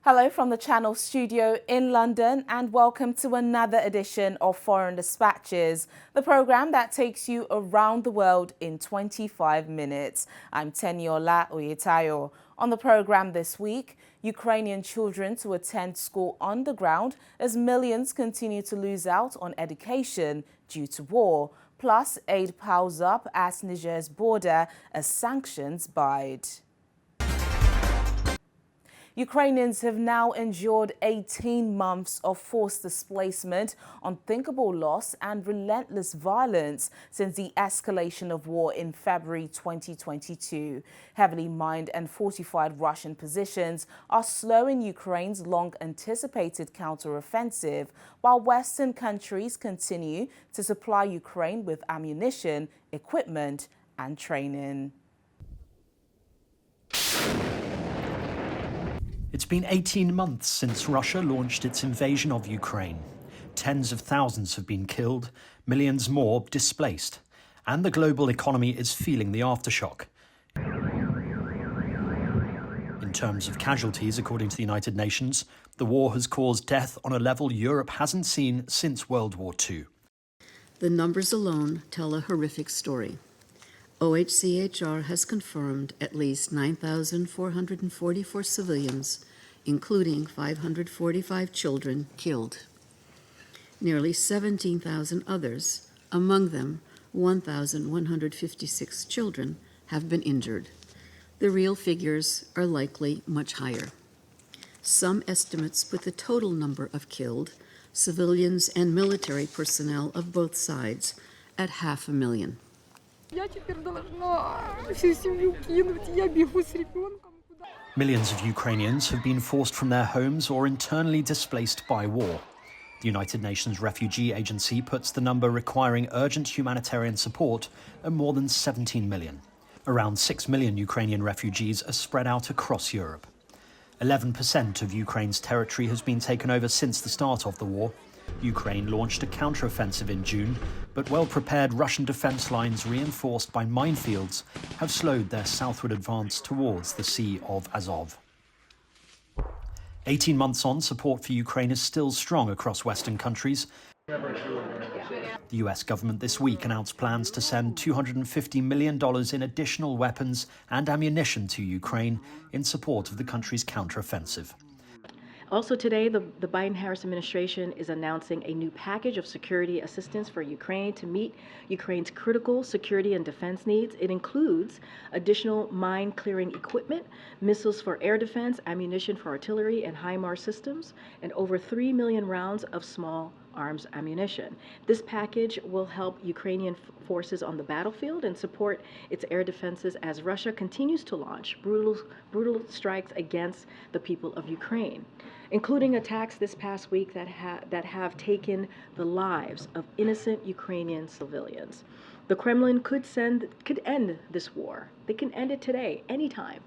Hello from the Channel studio in London and welcome to another edition of Foreign Dispatches, the programme that takes you around the world in 25 minutes. I'm Teniola Oyetayo. On the programme this week, Ukrainian children to attend school underground as millions continue to lose out on education due to war. Plus, aid piles up at Niger's border as sanctions bide. Ukrainians have now endured 18 months of forced displacement, unthinkable loss and relentless violence since the escalation of war in February 2022. Heavily mined and fortified Russian positions are slowing Ukraine's long-anticipated counteroffensive, while Western countries continue to supply Ukraine with ammunition, equipment and training. It's been 18 months since Russia launched its invasion of Ukraine. Tens of thousands have been killed, millions more displaced, and the global economy is feeling the aftershock. In terms of casualties, according to the United Nations, the war has caused death on a level Europe hasn't seen since World War II. The numbers alone tell a horrific story. OHCHR has confirmed at least 9,444 civilians, including 545 children, killed. Nearly 17,000 others, among them 1,156 children, have been injured. The real figures are likely much higher. Some estimates put the total number of killed, civilians and military personnel of both sides, at 500,000. Millions of Ukrainians have been forced from their homes or internally displaced by war. The United Nations Refugee Agency puts the number requiring urgent humanitarian support at more than 17 million. Around 6 million Ukrainian refugees are spread out across Europe. 11% of Ukraine's territory has been taken over since the start of the war. Ukraine launched a counteroffensive in June, but well-prepared Russian defence lines reinforced by minefields have slowed their southward advance towards the Sea of Azov. 18 months on, support for Ukraine is still strong across Western countries. The US government this week announced plans to send $250 million in additional weapons and ammunition to Ukraine in support of the country's counteroffensive. Also today, the Biden-Harris administration is announcing a new package of security assistance for Ukraine to meet Ukraine's critical security and defense needs. It includes additional mine-clearing equipment, missiles for air defense, ammunition for artillery and HIMARS systems, and over 3 million rounds of small arms ammunition. This package will help Ukrainian forces on the battlefield and support its air defenses as Russia continues to launch brutal strikes against the people of Ukraine, including attacks this past week that have taken the lives of innocent Ukrainian civilians. The Kremlin could end this war. They can end it today, anytime,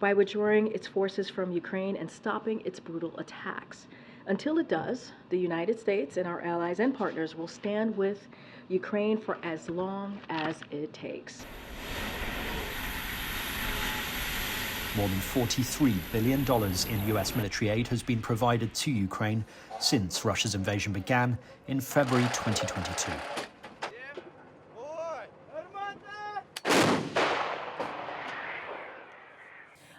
by withdrawing its forces from Ukraine and stopping its brutal attacks. Until it does, the United States and our allies and partners will stand with Ukraine for as long as it takes. More than $43 billion in US military aid has been provided to Ukraine since Russia's invasion began in February 2022.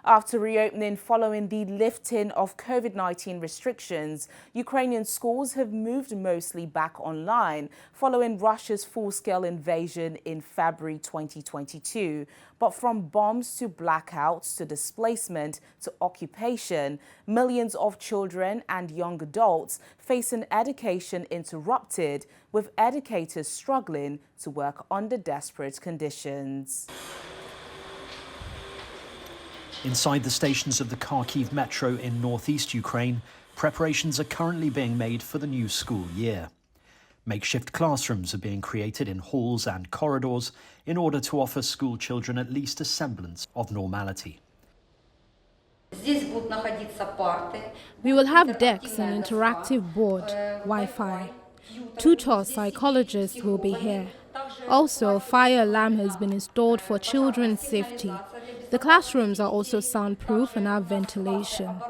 After reopening following the lifting of COVID-19 restrictions, Ukrainian schools have moved mostly back online following Russia's full-scale invasion in February 2022. But from bombs to blackouts to displacement to occupation, millions of children and young adults face an education interrupted, with educators struggling to work under desperate conditions. Inside the stations of the Kharkiv metro in northeast Ukraine, preparations are currently being made for the new school year. Makeshift classrooms are being created in halls and corridors in order to offer school children at least a semblance of normality. We will have decks and interactive board, Wi-Fi. Tutor psychologists will be here. Also, a fire alarm has been installed for children's safety. The classrooms are also soundproof and have ventilation.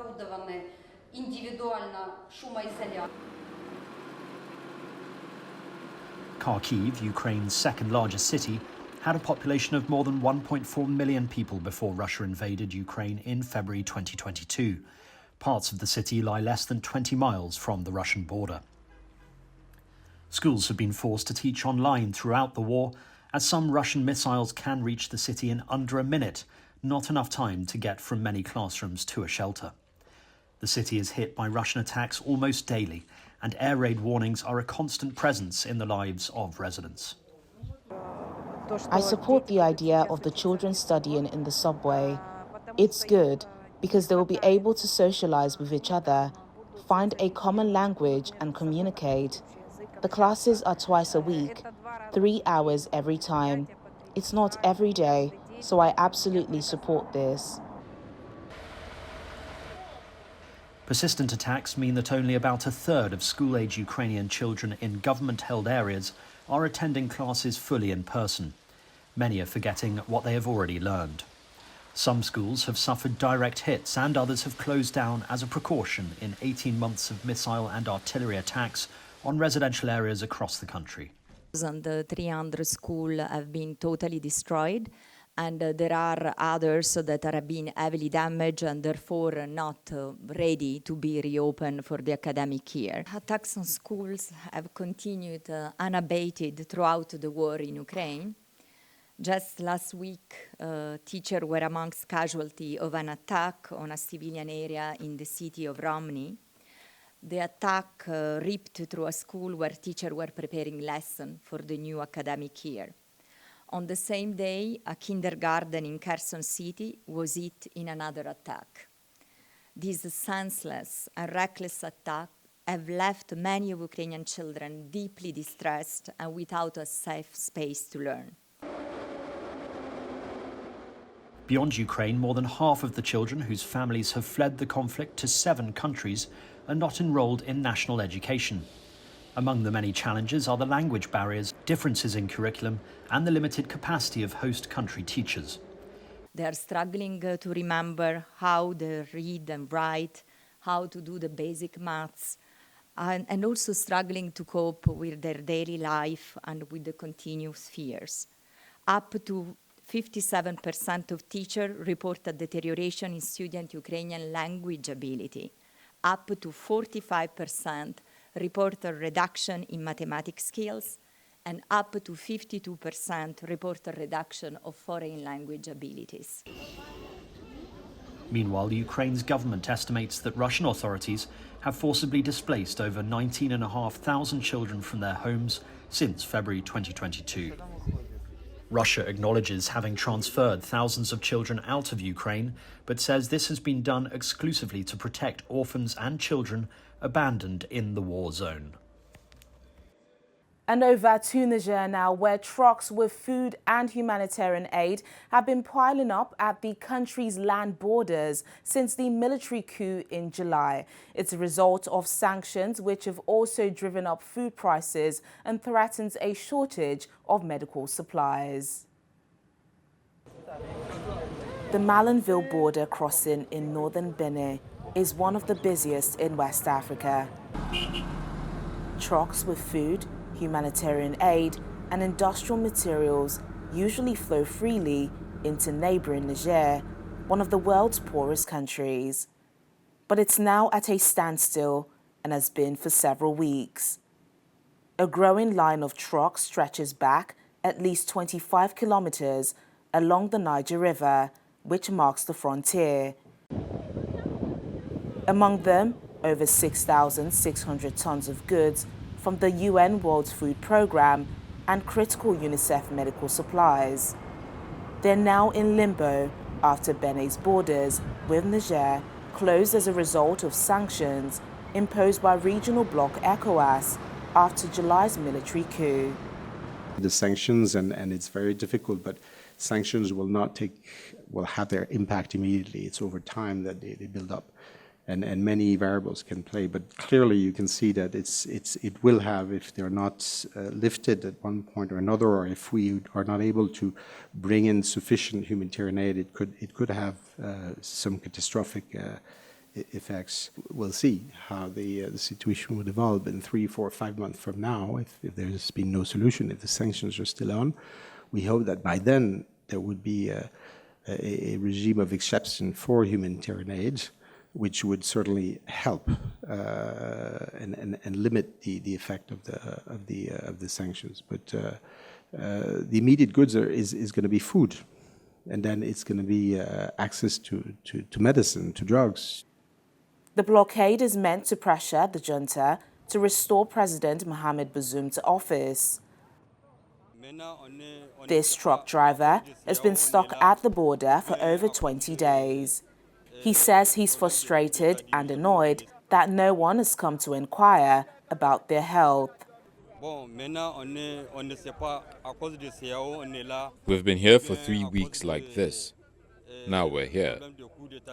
Kharkiv, Ukraine's second largest city, had a population of more than 1.4 million people before Russia invaded Ukraine in February 2022. Parts of the city lie less than 20 miles from the Russian border. Schools have been forced to teach online throughout the war, as some Russian missiles can reach the city in under a minute, not enough time to get from many classrooms to a shelter. The city is hit by Russian attacks almost daily, and air raid warnings are a constant presence in the lives of residents. I support the idea of the children studying in the subway. It's good because they will be able to socialize with each other, find a common language and communicate. The classes are twice a week, 3 hours every time. It's not every day, so I absolutely support this. Persistent attacks mean that only about a third of school-age Ukrainian children in government-held areas are attending classes fully in person. Many are forgetting what they have already learned. Some schools have suffered direct hits and others have closed down as a precaution in 18 months of missile and artillery attacks on residential areas across the country. And 300 schools have been totally destroyed, and there are others that are being heavily damaged and therefore not ready to be reopened for the academic year. Attacks on schools have continued unabated throughout the war in Ukraine. Just last week, teachers were amongst casualties of an attack on a civilian area in the city of Romny. The attack ripped through a school where teachers were preparing lessons for the new academic year. On the same day, a kindergarten in Kherson City was hit in another attack. These senseless and reckless attacks have left many Ukrainian children deeply distressed and without a safe space to learn. Beyond Ukraine, more than half of the children whose families have fled the conflict to 7 countries are not enrolled in national education. Among the many challenges are the language barriers, differences in curriculum, and the limited capacity of host country teachers. They are struggling to remember how to read and write, how to do the basic maths, and also struggling to cope with their daily life and with the continuous fears. Up to 57% of teachers report a deterioration in student Ukrainian language ability. Up to 45% report a reduction in mathematics skills, and up to 52% report a reduction of foreign language abilities. Meanwhile, Ukraine's government estimates that Russian authorities have forcibly displaced over 19,500 children from their homes since February 2022. Russia acknowledges having transferred thousands of children out of Ukraine, but says this has been done exclusively to protect orphans and children abandoned in the war zone. And over to Niger now, where trucks with food and humanitarian aid have been piling up at the country's land borders since the military coup in July. It's a result of sanctions which have also driven up food prices and threatens a shortage of medical supplies. The Malanville border crossing in northern Benin is one of the busiest in West Africa. Trucks with food, humanitarian aid and industrial materials usually flow freely into neighboring Niger, one of the world's poorest countries. But it's now at a standstill and has been for several weeks. A growing line of trucks stretches back at least 25 kilometers along the Niger River, which marks the frontier. Among them, over 6,600 tons of goods from the UN World Food Programme and critical UNICEF medical supplies. They're now in limbo after Benin's borders with Niger closed as a result of sanctions imposed by regional bloc ECOWAS after July's military coup. The sanctions, and it's very difficult, but sanctions will have their impact immediately. It's over time that they build up. And many variables can play, but clearly you can see that it will have, if they're not lifted at one point or another, or if we are not able to bring in sufficient humanitarian aid, it could have some catastrophic effects. We'll see how the situation will develop in 3, 4, 5 months from now. If there's been no solution, if the sanctions are still on, we hope that by then there would be a regime of exception for humanitarian aid, which would certainly help and limit the effect of the sanctions. But the immediate goods is going to be food, and then it's going to be access to medicine, to drugs. The blockade is meant to pressure the junta to restore President Mohamed Bazoum to office. This truck driver has been stuck at the border for over 20 days. He says he's frustrated and annoyed that no one has come to inquire about their health. We've been here for 3 weeks like this. Now we're here.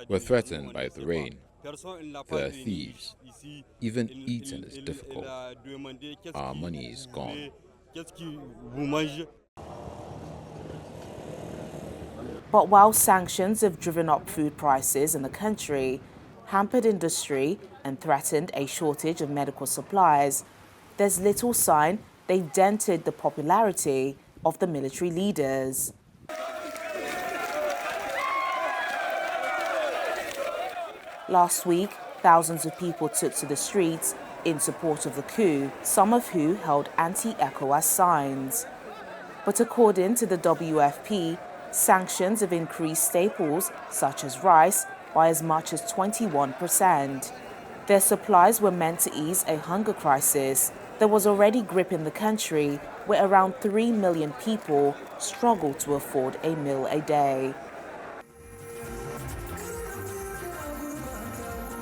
We're threatened by the rain. There are thieves. Even eating is difficult. Our money is gone. But while sanctions have driven up food prices in the country, hampered industry and threatened a shortage of medical supplies, there's little sign they've dented the popularity of the military leaders. Last week, thousands of people took to the streets in support of the coup, some of who held anti-ECOWAS signs. But according to the WFP, sanctions have increased staples such as rice by as much as 21%. Their supplies were meant to ease a hunger crisis that was already gripping the country, where around 3 million people struggle to afford a meal a day.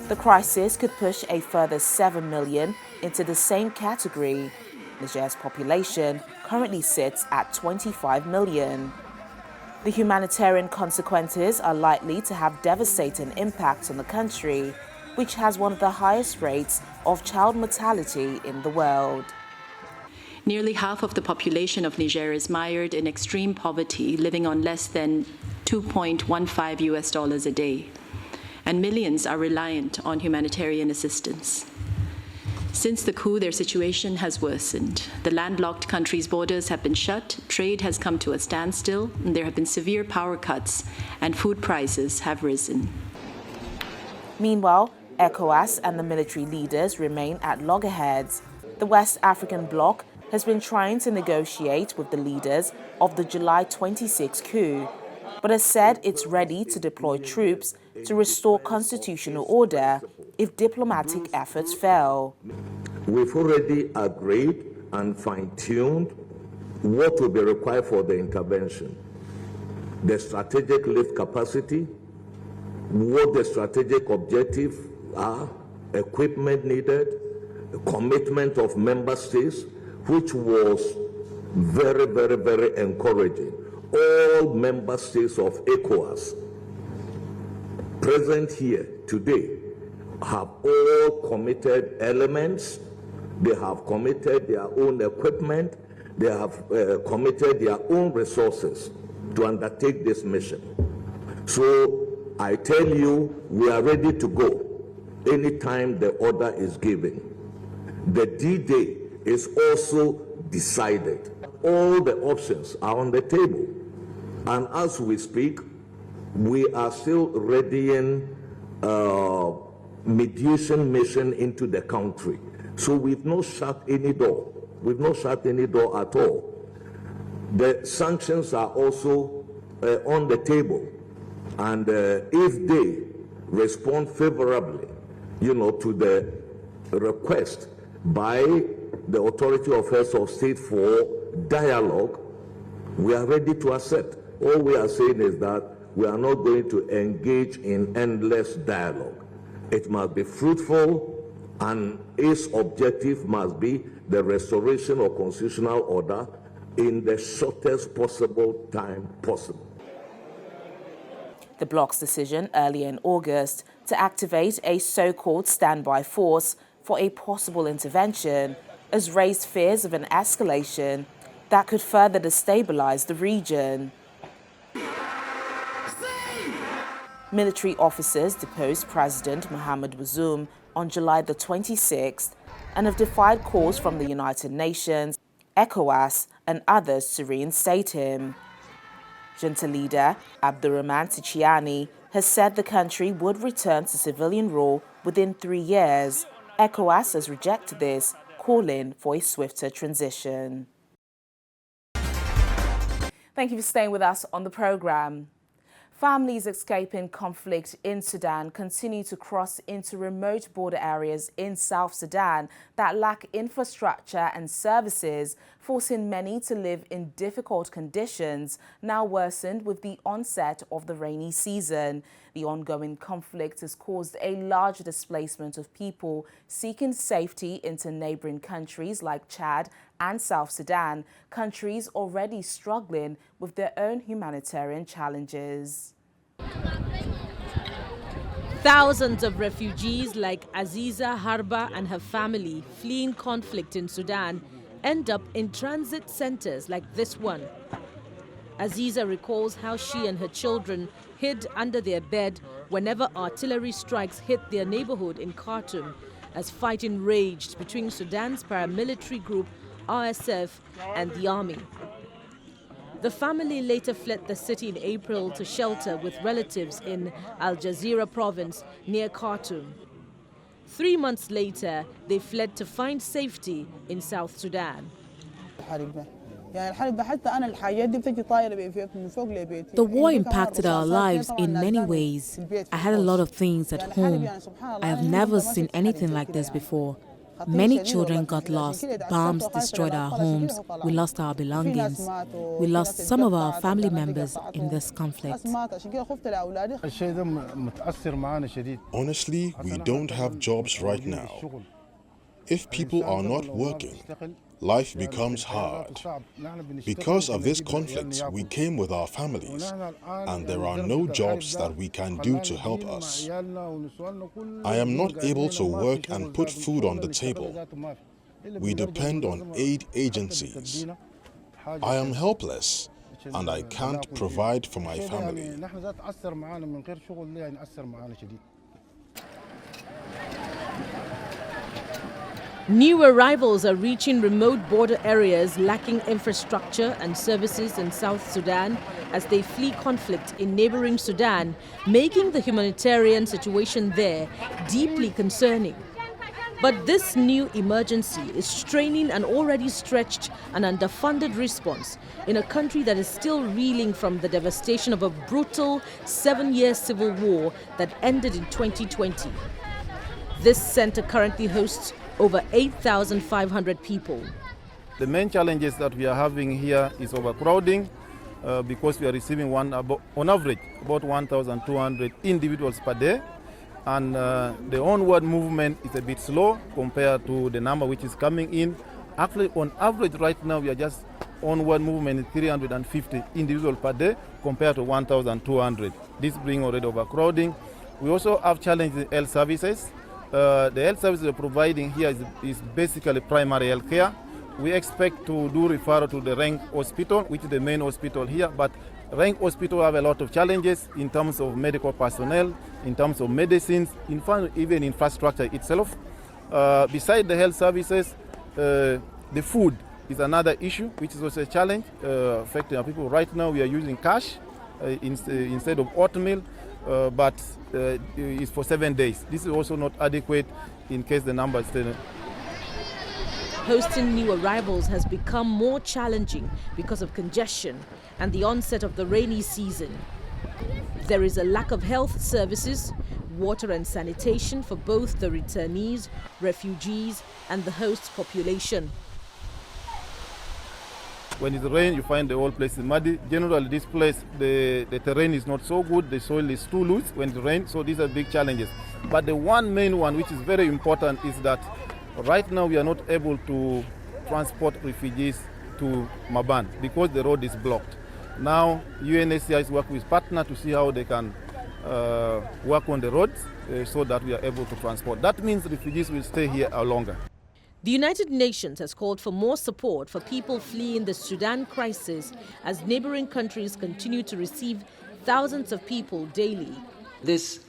The crisis could push a further 7 million into the same category. Niger's population currently sits at 25 million. The humanitarian consequences are likely to have devastating impacts on the country, which has one of the highest rates of child mortality in the world. Nearly half of the population of Niger is mired in extreme poverty, living on less than $2.15 a day. And millions are reliant on humanitarian assistance. Since the coup, their situation has worsened. The landlocked country's borders have been shut, trade has come to a standstill, and there have been severe power cuts, and food prices have risen. Meanwhile, ECOWAS and the military leaders remain at loggerheads. The West African bloc has been trying to negotiate with the leaders of the July 26 coup, but has said it's ready to deploy troops to restore constitutional order if diplomatic efforts fail. We've already agreed and fine-tuned what will be required for the intervention. The strategic lift capacity, what the strategic objectives are, equipment needed, the commitment of member states, which was very, very, very encouraging. All member states of ECOWAS present here today have all committed elements. They have committed their own equipment. They have committed their own resources to undertake this mission. So I tell you, we are ready to go anytime the order is given. The D-Day is also decided. All the options are on the table. And as we speak, we are still readying mediation mission into the country. So we've not shut any door. We've not shut any door at all. The sanctions are also on the table. And if they respond favorably, to the request by the authority of heads of state for dialogue, we are ready to accept. All we are saying is that we are not going to engage in endless dialogue. It must be fruitful, and its objective must be the restoration of constitutional order in the shortest possible time possible. The bloc's decision earlier in August to activate a so-called standby force for a possible intervention has raised fears of an escalation that could further destabilize the region. Military officers deposed President Mohamed Bazoum on July the 26th and have defied calls from the United Nations, ECOWAS and others to reinstate him. Junta leader Abdurrahman Tichiani has said the country would return to civilian rule within 3 years. ECOWAS has rejected this, calling for a swifter transition. Thank you for staying with us on the program. Families escaping conflict in Sudan continue to cross into remote border areas in South Sudan that lack infrastructure and services, forcing many to live in difficult conditions, now worsened with the onset of the rainy season. The ongoing conflict has caused a large displacement of people seeking safety into neighboring countries like Chad and South Sudan, countries already struggling with their own humanitarian challenges. Thousands of refugees like Aziza Harba and her family fleeing conflict in Sudan end up in transit centers like this one. Aziza recalls how she and her children hid under their bed whenever artillery strikes hit their neighborhood in Khartoum as fighting raged between Sudan's paramilitary group RSF and the army. The family later fled the city in April to shelter with relatives in Al Jazeera province near Khartoum. 3 months later, they fled to find safety in South Sudan. The war impacted our lives in many ways. I had a lot of things at home. I have never seen anything like this before. Many children got lost. Bombs destroyed our homes. We lost our belongings. We lost some of our family members in this conflict. Honestly, we don't have jobs right now. If people are not working, life becomes hard. Because of this conflict, we came with our families, and there are no jobs that we can do to help us. I am not able to work and put food on the table. We depend on aid agencies. I am helpless, and I can't provide for my family. New arrivals are reaching remote border areas lacking infrastructure and services in South Sudan as they flee conflict in neighboring Sudan, making the humanitarian situation there deeply concerning. But this new emergency is straining an already stretched and underfunded response in a country that is still reeling from the devastation of a brutal 7-year civil war that ended in 2020. This center currently hosts over 8,500 people. The main challenges that we are having here is overcrowding because we are receiving on average about 1,200 individuals per day, and the onward movement is a bit slow compared to the number which is coming in. Actually, on average right now we are just onward movement is 350 individuals per day compared to 1,200. This brings already overcrowding. We also have challenges in health services. The health services we're providing here is basically primary health care. We expect to do referral to the Rank Hospital, which is the main hospital here, but Rank Hospital have a lot of challenges in terms of medical personnel, in terms of medicines, in fact, even infrastructure itself. Beside the health services, the food is another issue, which is also a challenge affecting our people. Right now, we are using cash instead of oatmeal. But it's for 7 days. This is also not adequate in case the number is still. Hosting new arrivals has become more challenging because of congestion and the onset of the rainy season. There is a lack of health services, water and sanitation for both the returnees, refugees, and the host population. When it rains, you find the whole place is muddy. Generally, this place, the terrain is not so good. The soil is too loose when it rains, so these are big challenges. But the one main one, which is very important, is that right now we are not able to transport refugees to Maban because the road is blocked. Now, UNHCR is working with partners to see how they can work on the roads so that we are able to transport. That means refugees will stay here longer. The United Nations has called for more support for people fleeing the Sudan crisis as neighboring countries continue to receive thousands of people daily. This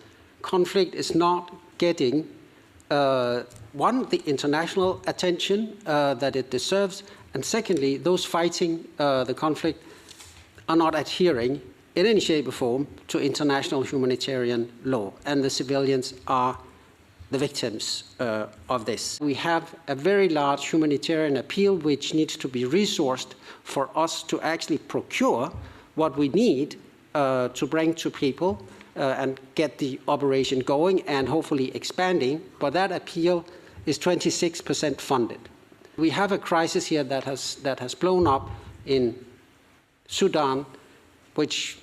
conflict is not getting, one, the international attention that it deserves, and secondly, those fighting the conflict are not adhering in any shape or form to international humanitarian law, and the civilians are the victims of this. We have a very large humanitarian appeal which needs to be resourced for us to actually procure what we need to bring to people and get the operation going and hopefully expanding, but that appeal is 26% funded. We have a crisis here that has blown up in Sudan, which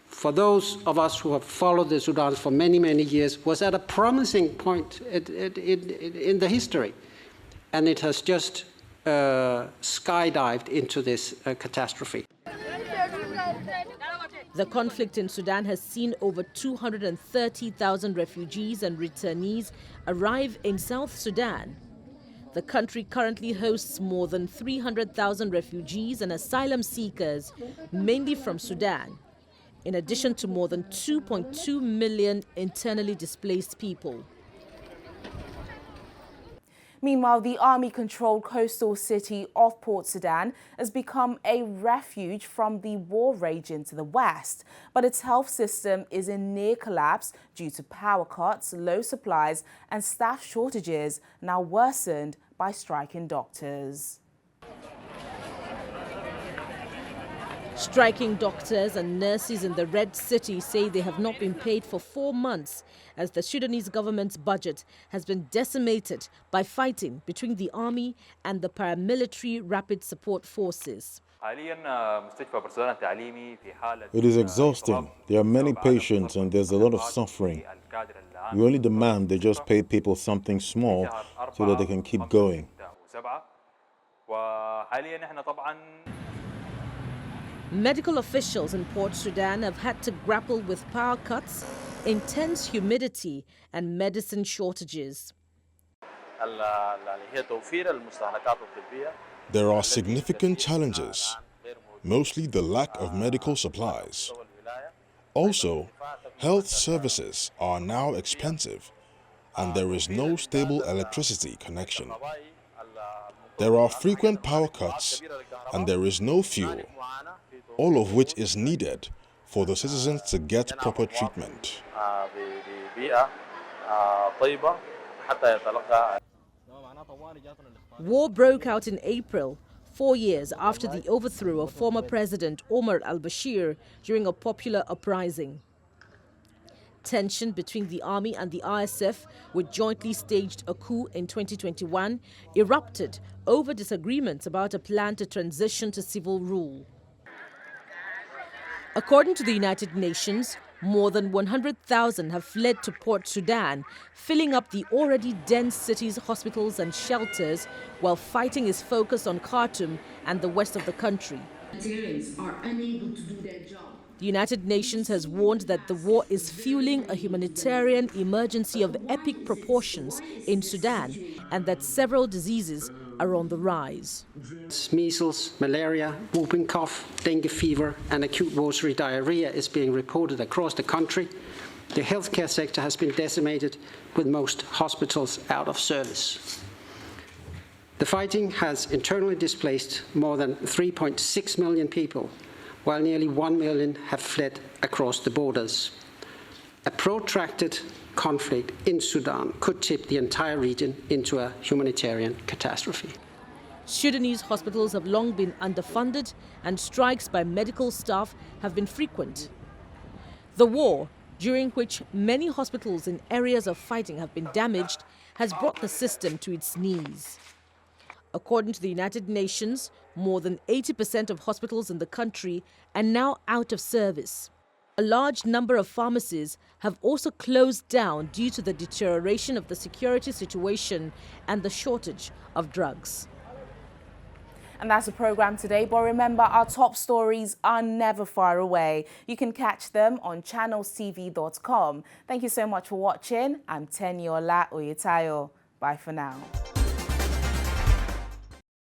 for those of us who have followed the Sudan for many, many years, was at a promising point in the history. And it has just skydived into this catastrophe. The conflict in Sudan has seen over 230,000 refugees and returnees arrive in South Sudan. The country currently hosts more than 300,000 refugees and asylum seekers, mainly from Sudan, in addition to more than 2.2 million internally displaced people. Meanwhile, the army-controlled coastal city of Port Sudan has become a refuge from the war raging to the west. But its health system is in near collapse due to power cuts, low supplies and staff shortages, now worsened by striking doctors. Striking doctors and nurses in the Red City say they have not been paid for 4 months as the Sudanese government's budget has been decimated by fighting between the army and the paramilitary rapid support forces. It is exhausting. There are many patients and there's a lot of suffering. We only demand they just pay people something small so that they can keep going. Medical officials in Port Sudan have had to grapple with power cuts, intense humidity and medicine shortages. There are significant challenges, mostly the lack of medical supplies. Also, health services are now expensive and there is no stable electricity connection. There are frequent power cuts and there is no fuel, all of which is needed for the citizens to get proper treatment. War broke out in April, 4 years after the overthrow of former President Omar al-Bashir during a popular uprising. Tension between the army and the RSF, which jointly staged a coup in 2021, erupted over disagreements about a plan to transition to civil rule. According to the United Nations, more than 100,000 have fled to Port Sudan, filling up the already dense city's hospitals and shelters, while fighting is focused on Khartoum and the west of the country. Syrians are unable to do their job. The United Nations has warned that the war is fueling a humanitarian emergency of epic proportions in Sudan and that several diseases are on the rise. Measles, malaria, whooping cough, dengue fever and acute watery diarrhea is being reported across the country. The healthcare sector has been decimated, with most hospitals out of service. The fighting has internally displaced more than 3.6 million people, while nearly 1 million have fled across the borders. A protracted conflict in Sudan could tip the entire region into a humanitarian catastrophe. Sudanese hospitals have long been underfunded and strikes by medical staff have been frequent. The war, during which many hospitals in areas of fighting have been damaged, has brought the system to its knees. According to the United Nations, more than 80% of hospitals in the country are now out of service. A large number of pharmacies have also closed down due to the deterioration of the security situation and the shortage of drugs. And that's the program today, but remember, our top stories are never far away. You can catch them on channelstv.com. Thank you so much for watching. I'm Teniola Oyetayo. Bye for now.